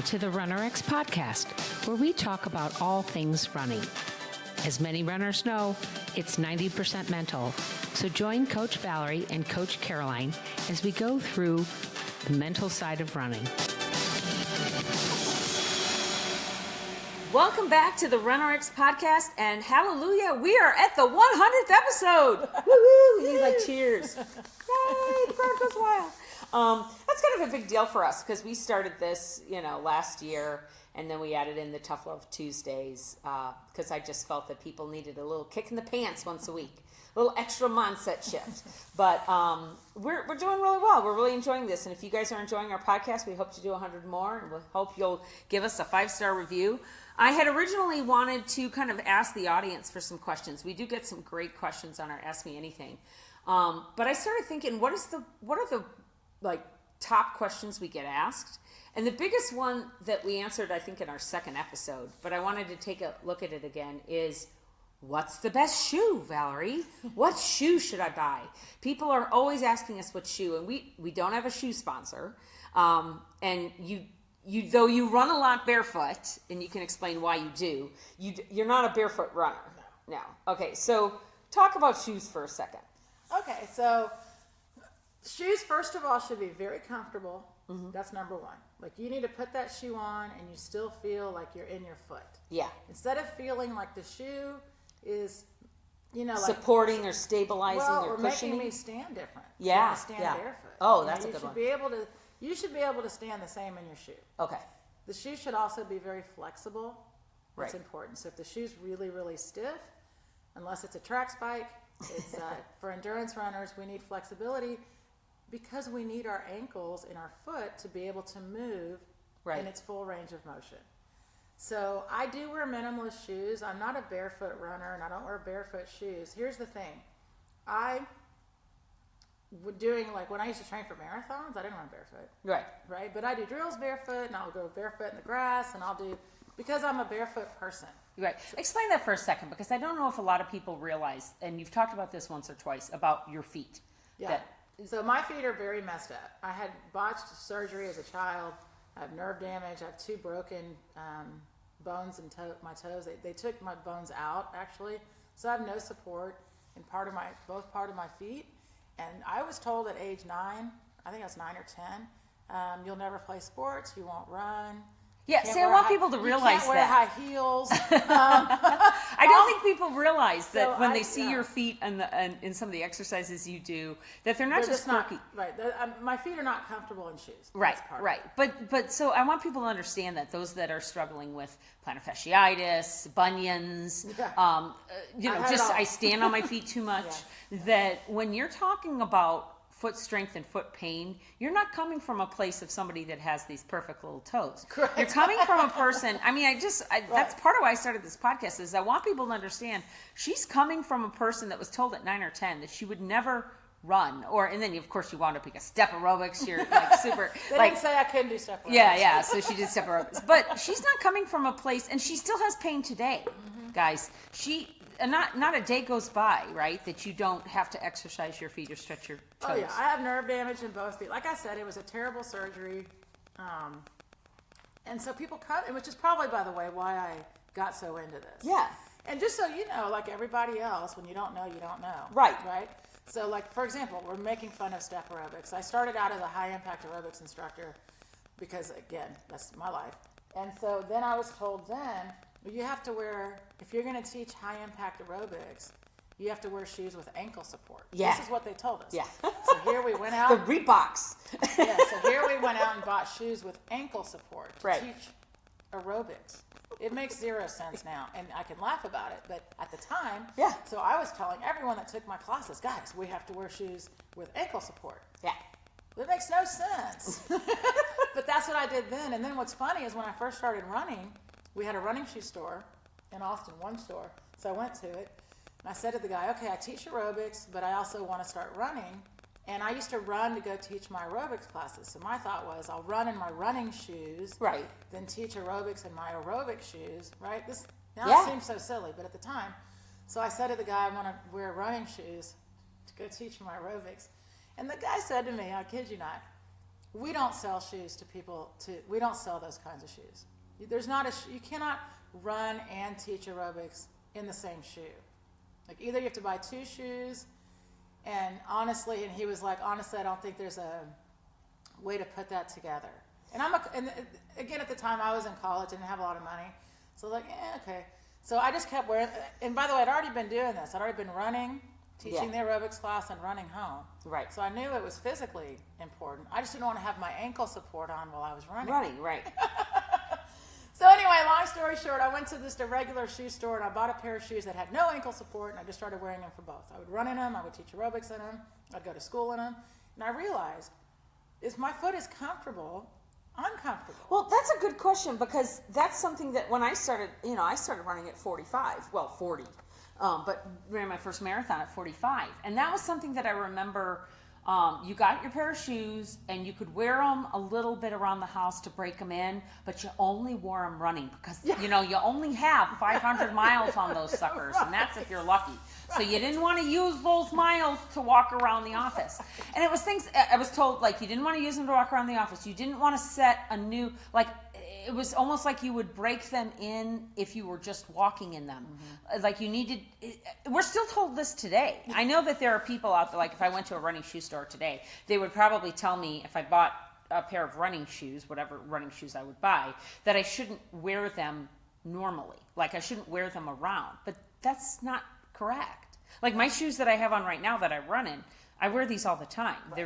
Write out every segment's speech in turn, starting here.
to the RunnerX podcast, where we talk about all things running. As many runners know, it's 90% mental. So join Coach Valerie and Coach Caroline as we go through the mental side of running. Welcome back to the RunnerX podcast, and hallelujah, we are at the 100th episode. Woohoo! We need like cheers. Yay! The crowd goes wild. That's kind of a big deal for us because we started this, last year, and then we added in the Tough Love Tuesdays because I just felt that people needed a little kick in the pants once a week, a little extra mindset shift. But we're doing really well. We're really enjoying this, and if you guys are enjoying our podcast, we hope to do 100 more, and we hope you'll give us a 5-star review. I had originally wanted to kind of ask the audience for some questions. We do get some great questions on our Ask Me Anything. But I started thinking, what are the top questions we get asked? And the biggest one that we answered, I think, in our second episode, but I wanted to take a look at it again, is what's the best shoe, Valerie? What shoe should I buy? People are always asking us what shoe, and we don't have a shoe sponsor. And though you run a lot barefoot, and you can explain why you do, you're not a barefoot runner. No. Okay, so talk about shoes for a second. Okay, so shoes, first of all, should be very comfortable. Mm-hmm. That's number one. Like, you need to put that shoe on, and you still feel like you're in your foot. Yeah. Instead of feeling like the shoe is, supporting or stabilizing or cushioning. Making me stand different. Yeah. Stand barefoot. Oh, that's a good one. You should be able to stand the same in your shoe. Okay. The shoe should also be very flexible. That's important. So if the shoe's really, really stiff, unless it's a track spike, it's for endurance runners, we need flexibility because we need our ankles and our foot to be able to move in its full range of motion. So I do wear minimalist shoes. I'm not a barefoot runner, and I don't wear barefoot shoes. Here's the thing. When I used to train for marathons, I didn't run barefoot. Right. But I do drills barefoot, and I'll go barefoot in the grass, and because I'm a barefoot person. Right. Explain that for a second, because I don't know if a lot of people realize, and you've talked about this once or twice, about your feet. Yeah. So my feet are very messed up. I had botched surgery as a child. I have nerve damage. I have 2 broken bones in my toes. They took my bones out, actually. So I have no support in both part of my feet. And I was told at age 9, I think I was 9 or 10, you'll never play sports, you won't run. Yeah, see, I want people to realize that. You can't wear high heels. I don't think people realize that when they see your feet and in some of the exercises you do, that they're just quirky. My feet are not comfortable in shoes. Right. But so I want people to understand that those that are struggling with plantar fasciitis, bunions, I stand on my feet too much, that when you're talking about foot strength and foot pain, you're not coming from a place of somebody that has these perfect little toes. Correct. You're coming from a person, that's part of why I started this podcast, is I want people to understand she's coming from a person that was told at 9 or 10 that she would never run, and then of course you wound up being a step aerobics, you're super. They didn't say I couldn't do step aerobics. Yeah, so she did step aerobics. But she's not coming from a place, and she still has pain today, guys. Not a day goes by, right, that you don't have to exercise your feet or stretch your toes. Oh, yeah. I have nerve damage in both feet. Like I said, it was a terrible surgery. And so people which is probably, by the way, why I got so into this. Yeah. And just so you know, like everybody else, when you don't know, you don't know. Right. So, for example, we're making fun of step aerobics. I started out as a high-impact aerobics instructor because, again, that's my life. And so then I was told you have to wear, if you're going to teach high-impact aerobics, you have to wear shoes with ankle support. Yeah. This is what they told us. Yeah. So here we went out. The Reeboks. So here we went out and bought shoes with ankle support to teach aerobics. It makes 0 sense now, and I can laugh about it, but at the time, so I was telling everyone that took my classes, guys, we have to wear shoes with ankle support. Yeah. It makes no sense. But that's what I did then. And then what's funny is when I first started running, we had a running shoe store in Austin, one store. So I went to it, and I said to the guy, okay, I teach aerobics, but I also want to start running. And I used to run to go teach my aerobics classes. So my thought was, I'll run in my running shoes, then teach aerobics in my aerobic shoes, right? This now seems so silly, but at the time. So I said to the guy, I want to wear running shoes to go teach my aerobics. And the guy said to me, I kid you not, we don't sell shoes to people. We don't sell those kinds of shoes. There's not you cannot run and teach aerobics in the same shoe. Like either you have to buy 2 shoes, and honestly, and he was like, honestly, I don't think there's a way to put that together. And and again, at the time I was in college, didn't have a lot of money, so like, okay. So I just kept wearing. And by the way, I'd already been doing this. I'd already been running, teaching the aerobics class, and running home. Right. So I knew it was physically important. I just didn't want to have my ankle support on while I was running. Right. So anyway, long story short, I went to just a regular shoe store and I bought a pair of shoes that had no ankle support, and I just started wearing them for both. I would run in them, I would teach aerobics in them, I'd go to school in them, and I realized if my foot is comfortable, uncomfortable. Well, that's a good question, because that's something that when I started, I started running at 45, well, 40, but ran my first marathon at 45, and that was something that I remember. You got your pair of shoes, and you could wear them a little bit around the house to break them in, but you only wore them running because, you only have 500 miles on those suckers, and that's if you're lucky. So you didn't want to use those miles to walk around the office. And it was things, I was told, like, you didn't want to use them to walk around the office. You didn't want to set a new, like, it was almost like you would break them in if you were just walking in them. Mm-hmm. Like you needed, we're still told this today. I know that there are people out there, like if I went to a running shoe store today, they would probably tell me if I bought a pair of running shoes, whatever running shoes I would buy, that I shouldn't wear them normally. Like I shouldn't wear them around. But that's not correct. Like my shoes that I have on right now that I run in, I wear these all the time. Right.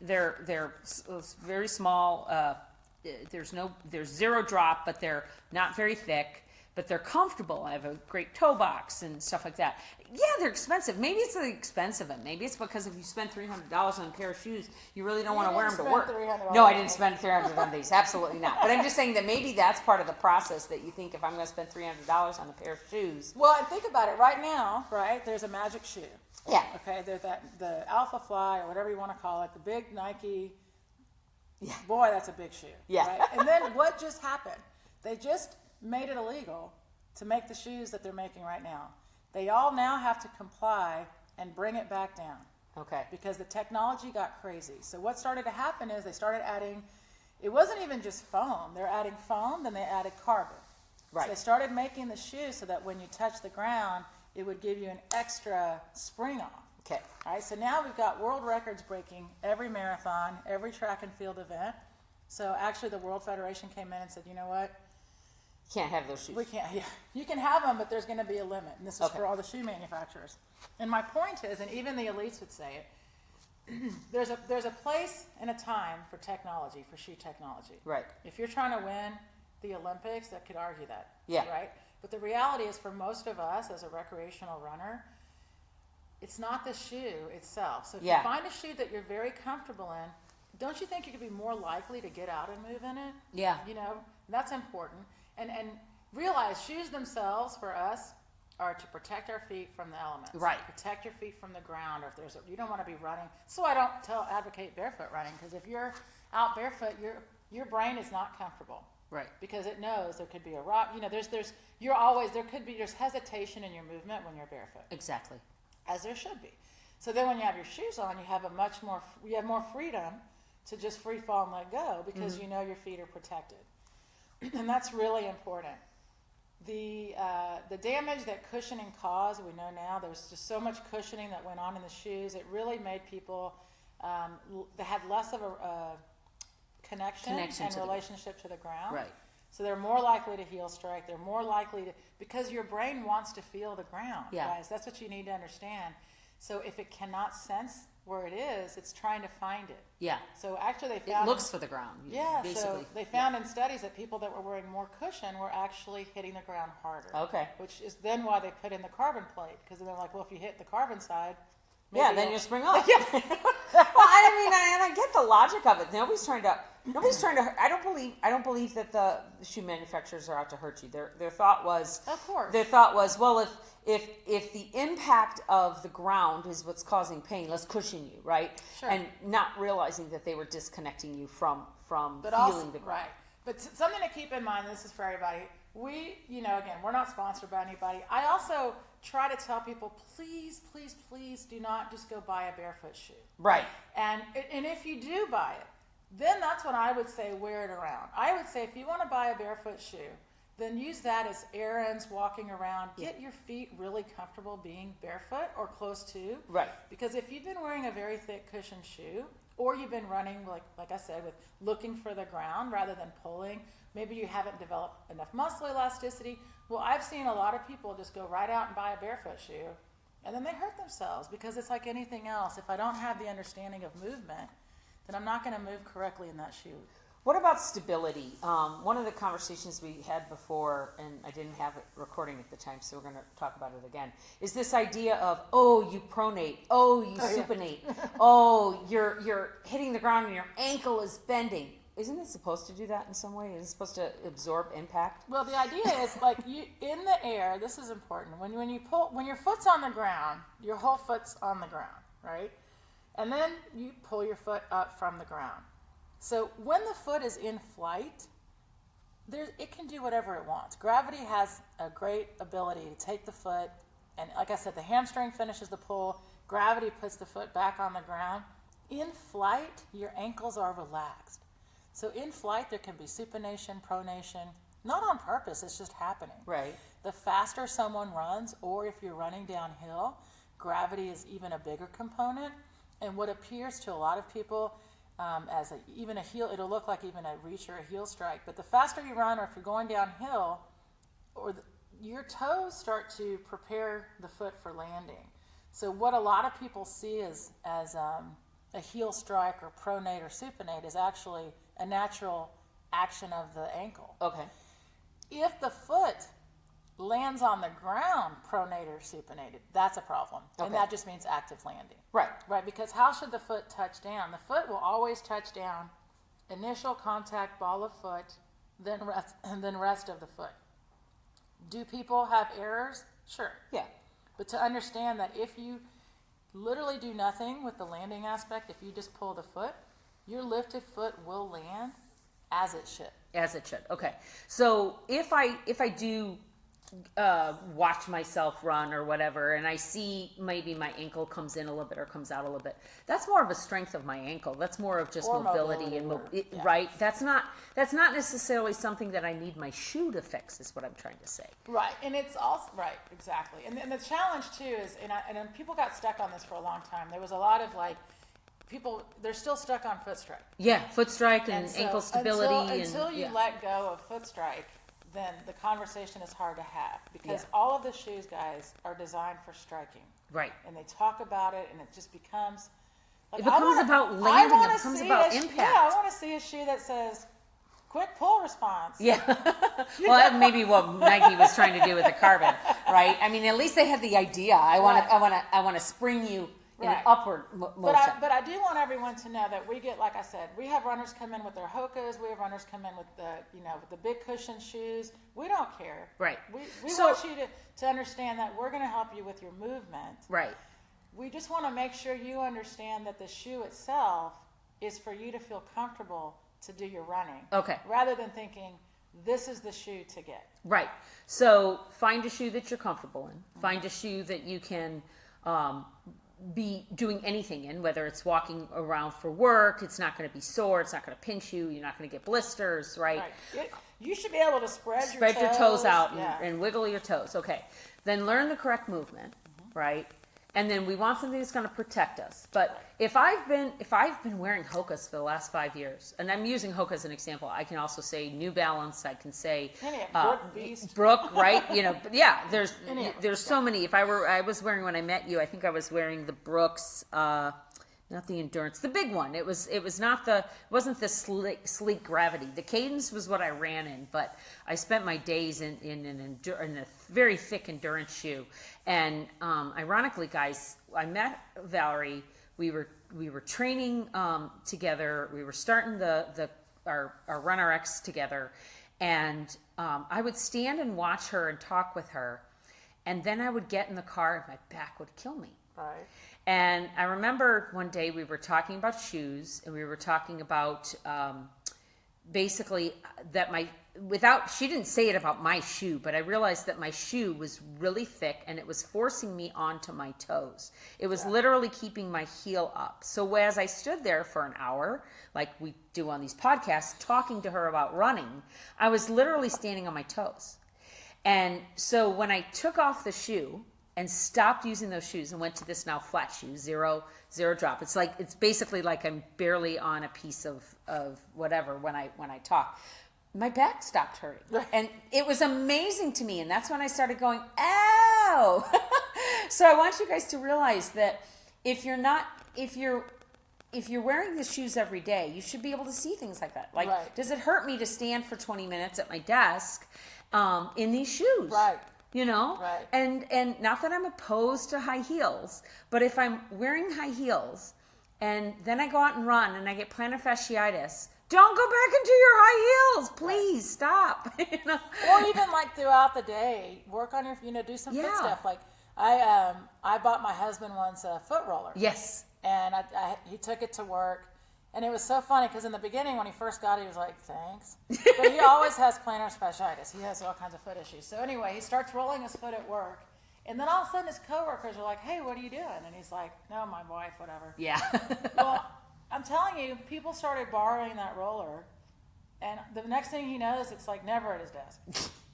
They're very small, there's zero drop, but they're not very thick, but they're comfortable. I have a great toe box and stuff like that. Yeah, they're expensive. Maybe it's the expense of it. Maybe it's because if you spend $300 on a pair of shoes, you really don't want to wear them to work. No, I didn't spend $300 on these. Absolutely not. But I'm just saying that maybe that's part of the process, that you think if I'm going to spend $300 on a pair of shoes. Well, and think about it. Right now, right, there's a magic shoe. Yeah. Okay, there's the Alpha Fly, or whatever you want to call it, the big Nike. Yeah. Boy, that's a big shoe. Yeah. Right? And then what just happened? They just made it illegal to make the shoes that they're making right now. They all now have to comply and bring it back down. Okay. Because the technology got crazy. So what started to happen is they started adding, it wasn't even just foam. They're adding foam, then they added carbon. Right. So they started making the shoes so that when you touch the ground, it would give you an extra spring off. Okay. All right, so now we've got world records breaking every marathon, every track and field event. So actually the World Federation came in and said, you know what? You can't have those shoes. We can't. Yeah. You can have them, but there's going to be a limit. And this is for all the shoe manufacturers. And my point is, and even the elites would say it, there's a place and a time for technology, for shoe technology. Right. If you're trying to win the Olympics, that could argue that. Yeah. Right? But the reality is, for most of us as a recreational runner, it's not the shoe itself. So if you find a shoe that you're very comfortable in, don't you think you could be more likely to get out and move in it? Yeah. That's important. And realize shoes themselves for us are to protect our feet from the elements. Right. Protect your feet from the ground, or if you don't want to be running. So I don't advocate barefoot running, because if you're out barefoot, your brain is not comfortable. Right. Because it knows there could be a rock. There's hesitation in your movement when you're barefoot. Exactly. As there should be. So then when you have your shoes on, you have more freedom to just free fall and let go, because you know your feet are protected. And that's really important. The damage that cushioning caused, we know now, there's just so much cushioning that went on in the shoes. It really made people that had less of a connection and relationship to the ground. Right. So they're more likely to heel strike. They're more likely to, because your brain wants to feel the ground, guys. That's what you need to understand. So if it cannot sense where it is, it's trying to find it. Yeah. So actually they found... It looks for the ground, basically. So they found in studies that people that were wearing more cushion were actually hitting the ground harder. Okay. Which is then why they put in the carbon plate, because they're like, well, if you hit the carbon side... then you spring off. Well, I get the logic of it. Nobody's trying to. I don't believe that the shoe manufacturers are out to hurt you. Their thought was. Of course. Their thought was, well, if the impact of the ground is what's causing pain, let's cushion you, right? Sure. And not realizing that they were disconnecting you from feeling the ground. Right. But something to keep in mind. This is for everybody. We, again, we're not sponsored by anybody. I also try to tell people, please, please, please do not just go buy a barefoot shoe. Right. And if you do buy it, then that's when I would say wear it around. I would say if you want to buy a barefoot shoe, then use that as errands, walking around. Get your feet really comfortable being barefoot or close to. Right. Because if you've been wearing a very thick cushioned shoe, or you've been running, like I said, with looking for the ground rather than pulling, maybe you haven't developed enough muscle elasticity. Well, I've seen a lot of people just go right out and buy a barefoot shoe, and then they hurt themselves, because it's like anything else. If I don't have the understanding of movement, then I'm not going to move correctly in that shoe. What about stability? One of the conversations we had before, and I didn't have it recording at the time, so we're going to talk about it again, is this idea of, you pronate, you supinate, you're hitting the ground and your ankle is bending. Isn't it supposed to do that in some way? Is it supposed to absorb impact? Well, the idea is like you in the air. This is important. When your foot's on the ground, your whole foot's on the ground, right? And then you pull your foot up from the ground. So when the foot is in flight, it can do whatever it wants. Gravity has a great ability to take the foot, and like I said, the hamstring finishes the pull. Gravity puts the foot back on the ground. In flight, your ankles are relaxed. So in flight, there can be supination, pronation, not on purpose, it's just happening. Right. The faster someone runs, or if you're running downhill, gravity is even a bigger component. And what appears to a lot of people as even a heel, it'll look like even a reach or a heel strike. But the faster you run, or if you're going downhill, your toes start to prepare the foot for landing. So what a lot of people see as a heel strike or pronate or supinate is actually a natural action of the ankle. Okay. If the foot lands on the ground, pronate or supinated, that's a problem. Okay. And that just means active landing. Right. Right, because how should the foot touch down? The foot will always touch down, initial contact, ball of foot, then rest of the foot. Do people have errors? Sure. Yeah. But to understand that if you literally do nothing with the landing aspect, if you just pull the foot, your lifted foot will land as it should. As it should. Okay. So if I do watch myself run or whatever, and I see maybe my ankle comes in a little bit or comes out a little bit, that's more of a strength of my ankle. That's more of just mobility and right. That's not necessarily something that I need my shoe to fix, is what I'm trying to say. Right, and it's also right, exactly. And the challenge too is, and people got stuck on this for a long time. There was a lot of people, they're still stuck on foot strike. Yeah, foot strike and so ankle stability. Until you let go of foot strike, then the conversation is hard to have, because all of the shoes, guys, are designed for striking. Right. And they talk about it, and it just becomes it becomes about landing. It becomes about impact. Yeah, I want to see a shoe that says quick pull response. Yeah. Well, that may be what Nike was trying to do with the carbon, right? I mean, at least they had the idea. I want to spring you in an upward motion. But I do want everyone to know that we get, like I said, we have runners come in with their Hokas. We have runners come in with with the big cushion shoes. We don't care. Right. We want you to understand that we're going to help you with your movement. Right. We just want to make sure you understand that the shoe itself is for you to feel comfortable to do your running. Okay. Rather than thinking, this is the shoe to get. Right. So find a shoe that you're comfortable in. Mm-hmm. Find a shoe that you can be doing anything in, whether it's walking around for work. It's not going to be sore. It's not going to pinch you. You're not going to get blisters, right? You should be able to spread your toes out and wiggle your toes. Okay. Then learn the correct movement, right? And then we want something that's going to protect us. But if I've been wearing Hokas for the last 5 years, and I'm using Hoka as an example, I can also say New Balance. I can say Brooke, right? But yeah. There's so many. I was wearing, when I met you, I think I was wearing the Brooks. Not the Endurance, the big one. It wasn't the sleek Gravity. The Cadence was what I ran in, but I spent my days in a very thick endurance shoe. And ironically, guys, I met Valerie. We were training together. We were starting our Run RX together, and I would stand and watch her and talk with her, and then I would get in the car and my back would kill me. Right. And I remember one day we were talking about shoes, and we were talking about basically that she didn't say it about my shoe, but I realized that my shoe was really thick and it was forcing me onto my toes. It was literally keeping my heel up. So as I stood there for an hour, like we do on these podcasts, talking to her about running, I was literally standing on my toes. And so when I took off the shoe and stopped using those shoes and went to this now flat shoe, zero drop. It's basically like I'm barely on a piece of whatever when I talk. My back stopped hurting. And it was amazing to me. And that's when I started going, ow. So I want you guys to realize that if you're wearing the shoes every day, you should be able to see things like that. Like, does it hurt me to stand for 20 minutes at my desk in these shoes? Right. You know? Right. And not that I'm opposed to high heels, but if I'm wearing high heels and then I go out and run and I get plantar fasciitis, don't go back into your high heels. Please stop. You know? Or even like throughout the day, work on your, do some fit stuff. Like I bought my husband once a foot roller. Yes. And he took it to work. And it was so funny because in the beginning when he first got it, he was like, thanks. But he always has plantar fasciitis. He has all kinds of foot issues. So anyway, he starts rolling his foot at work. And then all of a sudden his coworkers are like, hey, what are you doing? And he's like, no, my wife, whatever. Yeah. Well, I'm telling you, people started borrowing that roller. And the next thing he knows, it's like never at his desk.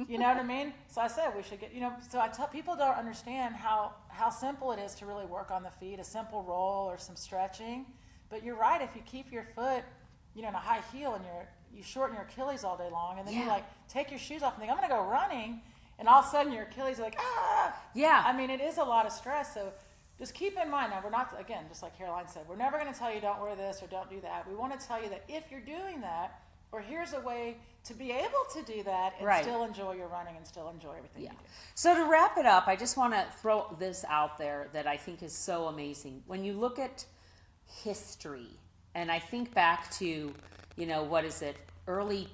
You know what I mean? So I said we should get, so I tell people don't understand how simple it is to really work on the feet, a simple roll or some stretching. But you're right, if you keep your foot, in a high heel and you shorten your Achilles all day long, and then you take your shoes off and think, I'm going to go running, and all of a sudden your Achilles are like, ah! Yeah. I mean, it is a lot of stress, so just keep in mind, now we're not, again, just like Caroline said, we're never going to tell you don't wear this or don't do that. We want to tell you that if you're doing that, or here's a way to be able to do that and still enjoy your running and still enjoy everything you do. So to wrap it up, I just want to throw this out there that I think is so amazing. When you look at history, and I think back to, early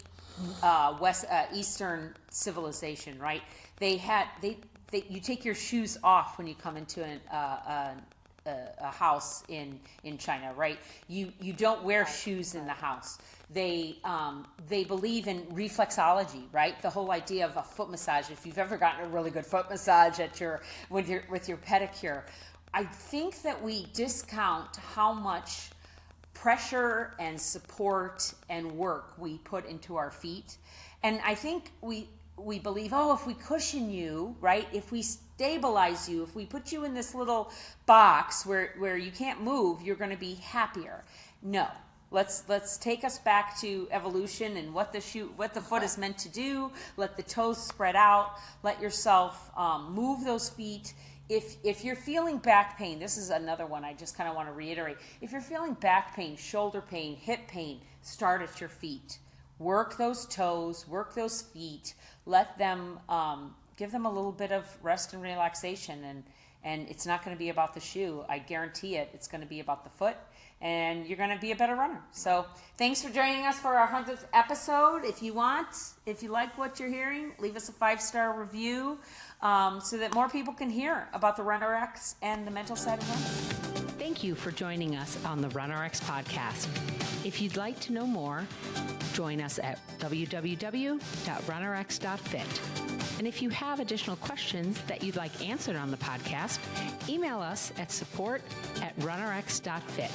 Eastern civilization, right? You take your shoes off when you come into a house in China, right? You don't wear shoes in the house. They believe in reflexology, right? The whole idea of a foot massage. If you've ever gotten a really good foot massage with your pedicure, I think that we discount how much pressure and support and work we put into our feet. And I think we believe, if we cushion you, right? If we stabilize you, if we put you in this little box where you can't move, you're going to be happier. No. Let's take us back to evolution and what the foot is meant to do. Let the toes spread out. Let yourself move those feet. If you're feeling back pain, this is another one I just kind of want to reiterate. If you're feeling back pain, shoulder pain, hip pain, start at your feet. Work those toes, work those feet. Let them, give them a little bit of rest and relaxation. And it's not going to be about the shoe. I guarantee it. It's going to be about the foot. And you're going to be a better runner. So thanks for joining us for our 100th episode. If you like what you're hearing, leave us a 5-star review so that more people can hear about the RunnerX and the mental side of running. Thank you for joining us on the RunnerX podcast. If you'd like to know more, join us at www.runnerx.fit. And if you have additional questions that you'd like answered on the podcast, email us at support@runnerx.fit.